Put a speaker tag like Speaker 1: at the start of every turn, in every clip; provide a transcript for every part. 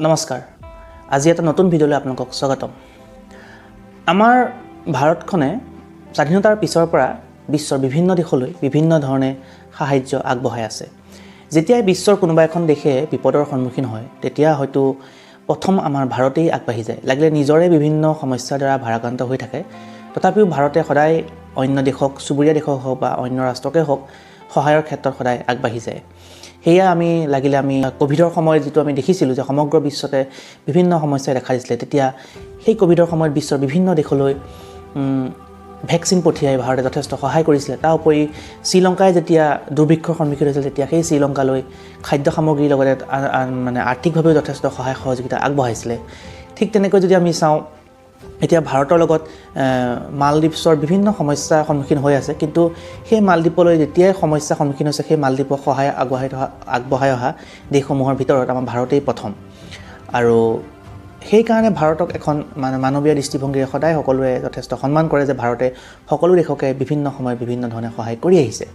Speaker 1: নমস্কাৰ আজি এটা নতুন ভিডিঅ'লৈ আপোনালোকক স্বাগতম আমাৰ ভাৰতখনে স্বাধীনতাৰ পিছৰ পৰা বিশ্বৰ বিভিন্ন দেশলৈ বিভিন্ন ধৰণে সাহায্য আগবঢ়াই আছে যেতিয়া বিশ্বৰ কোনোবা এখন দেশে বিপদৰ সন্মুখীন হয় তেতিয়া হয়তো প্ৰথম আমাৰ ভাৰতেই আগবাঢ়ি যায় লাগিলে নিজৰে বিভিন্ন সমস্যাৰ দ্বাৰা ভাৰাক্ৰান্ত হৈ থাকে তথাপিও ভাৰতে সদায় অন্য দেশক চুবুৰীয়া দেশক হওক বা অন্য ৰাষ্ট্ৰকে হওক সহায়ৰ ক্ষেত্ৰত সদায় আগবাঢ়ি যায় হেয়া আমি লাগিলে আমি কোভিডৰ সময়ত যেটো আমি দেখিছিলো যে সমগ্ৰ বিশ্বতে বিভিন্ন সমস্যা দেখা দিছিলে তেতিয়া সেই কোভিডৰ সময়ত বিশ্বৰ বিভিন্ন দেশলৈ ভ্যাকচিন পঠিয়াই ভাৰতে যথেষ্ট সহায় কৰিছিলে তাৰ উপৰি শ্ৰীলংকাই যেতিয়া দুৰ্ভিক্ষৰ সন্মুখীন হৈছিল তেতিয়া সেই শ্ৰীলংকালৈ খাদ্য সামগ্ৰীৰ লগতে মানে আৰ্থিকভাৱে যথেষ্ট সহায় সহযোগিতা আগবঢ়াইছিলে ঠিক তেনেকৈ যদি আমি চাওঁ এতিয়া ভাৰতৰ লগত মালদ্বীপৰ বিভিন্ন সমস্যাৰ সন্মুখীন হৈ আছে কিন্তু সেই মালদ্বীপলৈ যেতিয়াই সমস্যাৰ সন্মুখীন হৈছে সেই মালদ্বীপক সহায় আগবঢ়াই অহা দেশসমূহৰ ভিতৰত আমাৰ ভাৰতেই প্ৰথম আৰু সেই কাৰণে ভাৰতক এখন মানৱীয় দৃষ্টিভংগীৰে সদায় সকলোৱে যথেষ্ট সন্মান কৰে যে ভাৰতে সকলো দেশকে বিভিন্ন সময়ত বিভিন্ন ধৰণে সহায় কৰি আহিছে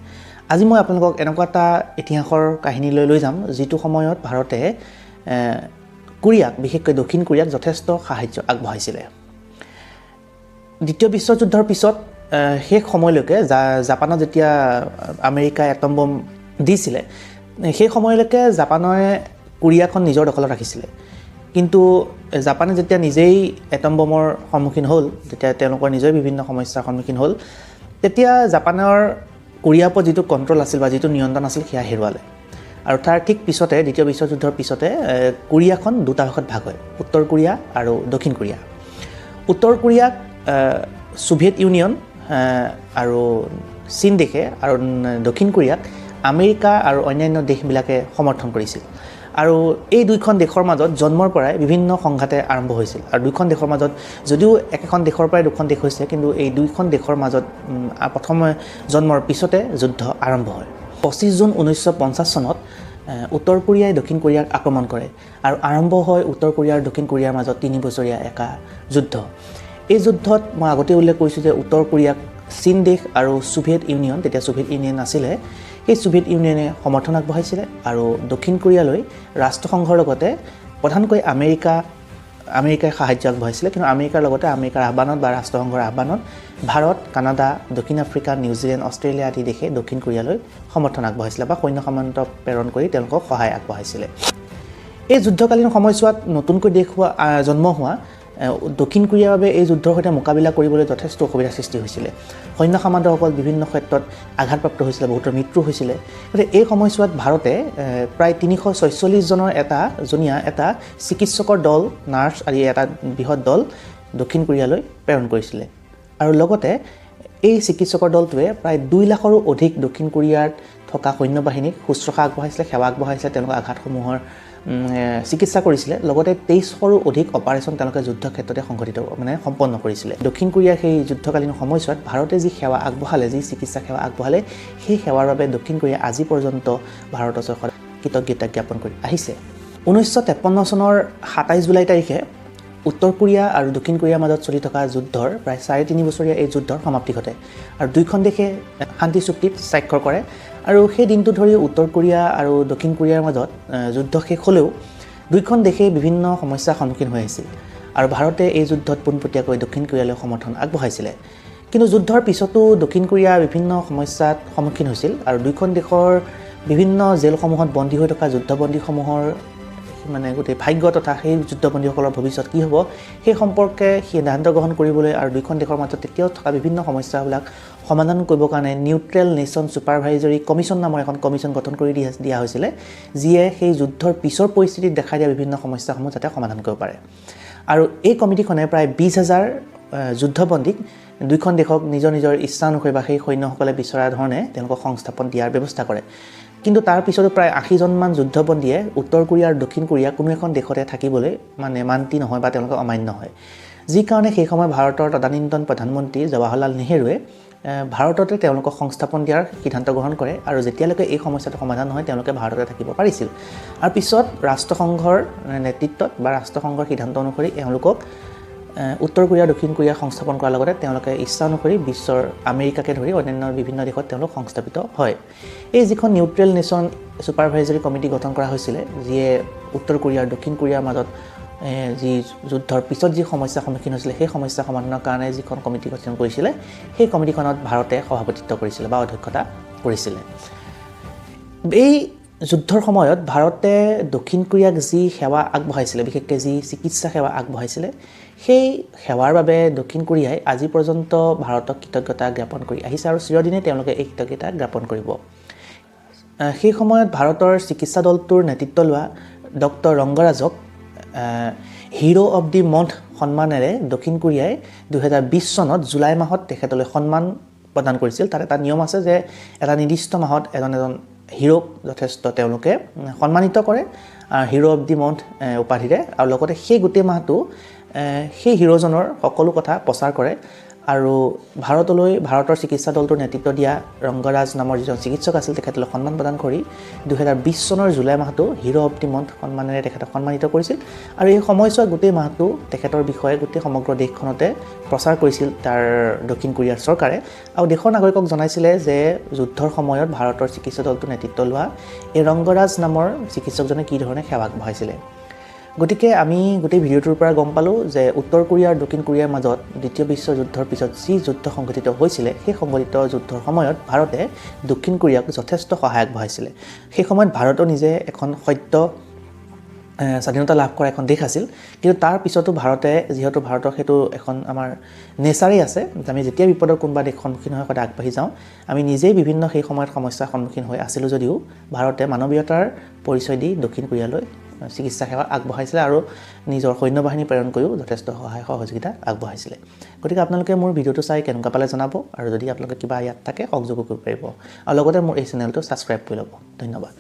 Speaker 1: আজি মই আপোনালোকক এনেকুৱা এটা ইতিহাসৰ কাহিনীলৈ লৈ যাম যিটো সময়ত ভাৰতে কোৰিয়াক বিশেষকৈ দক্ষিণ কোৰিয়াক যথেষ্ট সাহায্য আগবঢ়াইছিলে দ্বিতীয় বিশ্বযুদ্ধৰ পিছত শেষ সময়লৈকে জাপানত যেতিয়া আমেৰিকাই এটম বম দিছিলে সেই সময়লৈকে জাপানে কোৰিয়াখন নিজৰ দখলত ৰাখিছিলে কিন্তু জাপানে যেতিয়া নিজেই এটম বমৰ সন্মুখীন হ'ল তেতিয়া তেওঁলোকৰ নিজৰ বিভিন্ন সমস্যাৰ সন্মুখীন হ'ল তেতিয়া জাপানৰ কোৰিয়াৰ ওপৰত যিটো কণ্ট্ৰল আছিল বা যিটো নিয়ন্ত্ৰণ আছিল সেয়া হেৰুৱালে আৰু তাৰ ঠিক পিছতে দ্বিতীয় বিশ্বযুদ্ধৰ পিছতে কোৰিয়াখন দুটা ভাগত ভাগ হয় উত্তৰ কোৰিয়া আৰু দক্ষিণ কোৰিয়া উত্তৰ কোৰিয়াক সোভিয়েট ইউনিয়ন আৰু চীন দেশে আৰু দক্ষিণ কোৰিয়াক আমেৰিকা আৰু অন্যান্য দেশবিলাকে সমৰ্থন কৰিছিল আৰু এই দুইখন দেশৰ মাজত জন্মৰ পৰাই বিভিন্ন সংঘাতে আৰম্ভ হৈছিল আৰু দুইখন দেশৰ মাজত যদিও একেখন দেশৰ পৰাই দুখন দেশ হৈছে কিন্তু এই দুইখন দেশৰ মাজত প্ৰথম জন্মৰ পিছতে যুদ্ধ আৰম্ভ হয় 25 জুন 1950 চনত উত্তৰ কোৰিয়াই দক্ষিণ কোৰিয়াক আক্ৰমণ কৰে আৰু আৰম্ভ হয় উত্তৰ কোৰিয়া আৰু দক্ষিণ কোৰিয়াৰ মাজত 3 বছৰীয়া এটা যুদ্ধ এই যুদ্ধত মই আগতে উল্লেখ কৰিছোঁ যে উত্তৰ কোৰিয়াক চীন দেশ আৰু সোভিয়েট ইউনিয়ন তেতিয়া সোভিয়েট ইউনিয়ন আছিলে সেই সোভিয়েট ইউনিয়নে সমৰ্থন আগবঢ়াইছিলে আৰু দক্ষিণ কোৰিয়ালৈ ৰাষ্ট্ৰসংঘৰ লগতে প্ৰধানকৈ আমেৰিকাই সাহায্য আগবঢ়াইছিলে কিন্তু আমেৰিকাৰ লগতে আমেৰিকাৰ আহ্বানত বা ৰাষ্ট্ৰসংঘৰ আহ্বানত ভাৰত কানাডা দক্ষিণ আফ্ৰিকা নিউজিলেণ্ড অষ্ট্ৰেলিয়া আদি দেশে দক্ষিণ কোৰিয়ালৈ সমৰ্থন আগবঢ়াইছিলে বা সৈন্য সামন্ত প্ৰেৰণ কৰি তেওঁলোকক সহায় আগবঢ়াইছিলে এই যুদ্ধকালীন সময়ছোৱাত নতুনকৈ দেশ জন্ম হোৱা দক্ষিণ কোৰিয়াৰ বাবে এই যুদ্ধৰ সৈতে মোকাবিলা কৰিবলৈ যথেষ্ট অসুবিধাৰ সৃষ্টি হৈছিলে সৈন্য সামন্তসকল বিভিন্ন ক্ষেত্ৰত আঘাতপ্ৰাপ্ত হৈছিলে বহুতৰ মৃত্যু হৈছিলে গতিকে এই সময়ছোৱাত ভাৰতে প্ৰায় 346 জনৰ এটা চিকিৎসকৰ দল নাৰ্ছ আদি এটা বৃহৎ দল দক্ষিণ কোৰিয়ালৈ প্ৰেৰণ কৰিছিলে আৰু লগতে এই চিকিৎসকৰ দলটোৱে প্ৰায় 2 লাখৰো অধিক দক্ষিণ কোৰিয়াত থকা সৈন্যবাহিনীক শুশ্ৰূষা আগবঢ়াইছিলে সেৱা আগবঢ়াইছিলে তেওঁলোকৰ আঘাতসমূহৰ চিকিৎসা কৰিছিলে লগতে 23শৰো অধিক অপাৰেশ্যন তেওঁলোকে যুদ্ধ ক্ষেত্ৰতে সম্পন্ন কৰিছিলে দক্ষিণ কোৰিয়াৰ সেই যুদ্ধকালীন সময়ছোৱাত ভাৰতে যি সেৱা আগবঢ়ালে যি চিকিৎসা সেৱা আগবঢ়ালে সেই সেৱাৰ বাবে দক্ষিণ কোৰিয়া আজি পৰ্যন্ত ভাৰতৰ চৰকাৰে কৃতজ্ঞতা জ্ঞাপন কৰি আহিছে 1953 চনৰ 27 জুলাই তাৰিখে উত্তৰ কোৰিয়া আৰু দক্ষিণ কোৰিয়াৰ মাজত চলি থকা যুদ্ধৰ প্ৰায় 3.5 বছৰীয়া এই যুদ্ধৰ সমাপ্তি ঘটে আৰু দুইখন দেশে শান্তি চুক্তিত স্বাক্ষৰ কৰে আৰু সেই দিনটো ধৰি উত্তৰ কোৰিয়া আৰু দক্ষিণ কোৰিয়াৰ মাজত যুদ্ধ শেষ হ'লেও দুইখন দেশে বিভিন্ন সমস্যাৰ সন্মুখীন হৈ আছিল আৰু ভাৰতে এই যুদ্ধত পোনপটীয়াকৈ দক্ষিণ কোৰিয়ালৈ সমৰ্থন আগবঢ়াইছিলে কিন্তু যুদ্ধৰ পিছতো দক্ষিণ কোৰিয়া বিভিন্ন সমস্যাত সন্মুখীন হৈছিল আৰু দুইখন দেশৰ বিভিন্ন জেলসমূহত বন্দী হৈ থকা যুদ্ধবন্দীসমূহৰ গোটেই ভাগ্য তথা সেই যুদ্ধবন্দীসকলৰ ভৱিষ্যত কি হ'ব সেই সম্পৰ্কে সিদ্ধান্ত গ্ৰহণ কৰিবলৈ আৰু দুইখন দেশৰ মাজত তেতিয়াও থকা বিভিন্ন সমস্যাবিলাক সমাধান কৰিবৰ কাৰণে নিউট্ৰেল নেশ্যন ছুপাৰভাইজৰী কমিশ্যন নামৰ এখন কমিশ্যন গঠন কৰি দিয়া হৈছিলে যিয়ে সেই যুদ্ধৰ পিছৰ পৰিস্থিতিত দেখা দিয়া বিভিন্ন সমস্যাসমূহ যাতে সমাধান কৰিব পাৰে আৰু এই কমিটিখনে প্ৰায় 20,000 যুদ্ধবন্দীক দুইখন দেশক নিজৰ ইচ্ছা অনুসৰি বা সেই সৈন্যসকলে বিচৰা ধৰণে তেওঁলোকক সংস্থাপন দিয়াৰ ব্যৱস্থা কৰে কিন্তু তাৰ পিছতো প্ৰায় 80জনমান যুদ্ধবন্দীয়ে উত্তৰ কোৰিয়া আৰু দক্ষিণ কোৰিয়া কোনো এখন দেশতে থাকিবলৈ মান্তি নহয় বা তেওঁলোকে অমান্য হয় যি কাৰণে সেই সময় ভাৰতৰ তদানীন্তন প্ৰধানমন্ত্ৰী জৱাহৰলাল নেহেৰুৱে ভাৰততে তেওঁলোকক সংস্থাপন দিয়াৰ সিদ্ধান্ত গ্ৰহণ কৰে আৰু যেতিয়ালৈকে এই সমস্যাটো সমাধান নহয় তেওঁলোকে ভাৰততে থাকিব পাৰিছিল আৰু পিছত ৰাষ্ট্ৰসংঘৰ নেতৃত্বত বা ৰাষ্ট্ৰসংঘৰ সিদ্ধান্ত অনুসৰি তেওঁলোকক উত্তৰ কোৰিয়া দক্ষিণ কোৰিয়া সংস্থাপন কৰাৰ লগতে তেওঁলোকে ইচ্ছা অনুসৰি বিশ্বৰ আমেৰিকাকে ধৰি অন্যান্য বিভিন্ন দেশত তেওঁলোক সংস্থাপিত হয় এই যিখন নিউট্ৰেল নেশ্যন ছুপাৰভাইজৰী কমিটি গঠন কৰা হৈছিলে যিয়ে উত্তৰ কোৰিয়া আৰু দক্ষিণ কোৰিয়াৰ মাজত যি যুদ্ধৰ পিছত যি সমস্যাৰ সন্মুখীন হৈছিলে সেই সমস্যা সমাধানৰ কাৰণে যিখন কমিটি গঠন কৰিছিলে সেই কমিটিখনত ভাৰতে সভাপতিত্ব কৰিছিলে বা অধ্যক্ষতা কৰিছিলে এই যুদ্ধৰ সময়ত ভাৰতে দক্ষিণ কোৰিয়াক যি সেৱা আগবঢ়াইছিলে বিশেষকৈ যি চিকিৎসা সেৱা আগবঢ়াইছিলে সেই সেৱাৰ বাবে দক্ষিণ কোৰিয়াই আজি পৰ্যন্ত ভাৰতক কৃতজ্ঞতা জ্ঞাপন কৰি আহিছে আৰু চিৰদিনে তেওঁলোকে এই কৃতজ্ঞতা জ্ঞাপন কৰিব সেই সময়ত ভাৰতৰ চিকিৎসা দলটোৰ নেতৃত্ব লোৱা ডক্টৰ ৰংগৰাজক হিৰো অফ দি মন্থ সন্মানেৰে দক্ষিণ কোৰিয়াই 2020 চনত জুলাই মাহত তেখেতলৈ সন্মান প্ৰদান কৰিছিল তাত এটা নিয়ম আছে যে এটা নিৰ্দিষ্ট মাহত এজন হিৰোক যথেষ্ট তেওঁলোকে সন্মানিত কৰে হিৰো অফ দি মন্থ উপাধিৰে আৰু লগতে সেই গোটেই মাহটো সেই হিৰোজনৰ সকলো কথা প্ৰচাৰ কৰে আৰু ভাৰতৰ চিকিৎসা দলটোৰ নেতৃত্ব দিয়া ৰংগৰাজ নামৰ যিজন চিকিৎসক আছিল তেখেতলৈ সন্মান প্ৰদান কৰি 2020 চনৰ জুলাই মাহটো হিৰো অফ দি মন্থ সন্মানেৰে তেখেতক সন্মানিত কৰিছিল আৰু এই সময়ছোৱাত গোটেই মাহটো তেখেতৰ বিষয়ে গোটেই সমগ্ৰ দেশখনতে প্ৰচাৰ কৰিছিল তাৰ দক্ষিণ কোৰিয়াৰ চৰকাৰে আৰু দেশৰ নাগৰিকক জনাইছিলে যে যুদ্ধৰ সময়ত ভাৰতৰ চিকিৎসা দলটোৰ নেতৃত্ব লোৱা এই ৰংগৰাজ নামৰ চিকিৎসকজনে কি ধৰণে সেৱা আগবঢ়াইছিলে গতিকে আমি গোটেই ভিডিঅ'টোৰ পৰা গম পালোঁ যে উত্তৰ কোৰিয়া আৰু দক্ষিণ কোৰিয়াৰ মাজত দ্বিতীয় বিশ্ব যুদ্ধৰ পিছত যি যুদ্ধ সংঘটিত হৈছিলে সেই সংঘটিত যুদ্ধৰ সময়ত ভাৰতে দক্ষিণ কোৰিয়াক যথেষ্ট সহায় আগবঢ়াইছিলে সেই সময়ত ভাৰতৰ নিজে এখন সত্য স্বাধীনতা লাভ কৰা এখন দেশ আছিল কিন্তু তাৰ পিছতো ভাৰতে যিহেতু ভাৰতৰ সেইটো এখন আমাৰ নেচাৰেই আছে আমি যেতিয়া বিপদৰ কোনোবা দেশ সন্মুখীন হৈ সদায় আগবাঢ়ি যাওঁ আমি নিজেই বিভিন্ন সেই সময়ত সমস্যাৰ সন্মুখীন হৈ আছিলোঁ যদিও ভাৰতে মানৱীয়তাৰ পৰিচয় দি দক্ষিণ কোৰিয়ালৈ চিকিৎসা সেৱা আগবঢ়াইছিলে আৰু নিজৰ সৈন্যবাহিনী প্ৰেৰণ কৰিও যথেষ্ট সহায় সহযোগিতা আগবঢ়াইছিলে গতিকে আপোনালোকে মোৰ ভিডিঅ'টো চাই কেনেকুৱা পালে জনাব আৰু যদি আপোনালোকে কিবা ইয়াত থাকে সংযোগো কৰিব পাৰিব আৰু লগতে মোৰ এই চেনেলটো ছাবস্ক্ৰাইব কৰি ল'ব ধন্যবাদ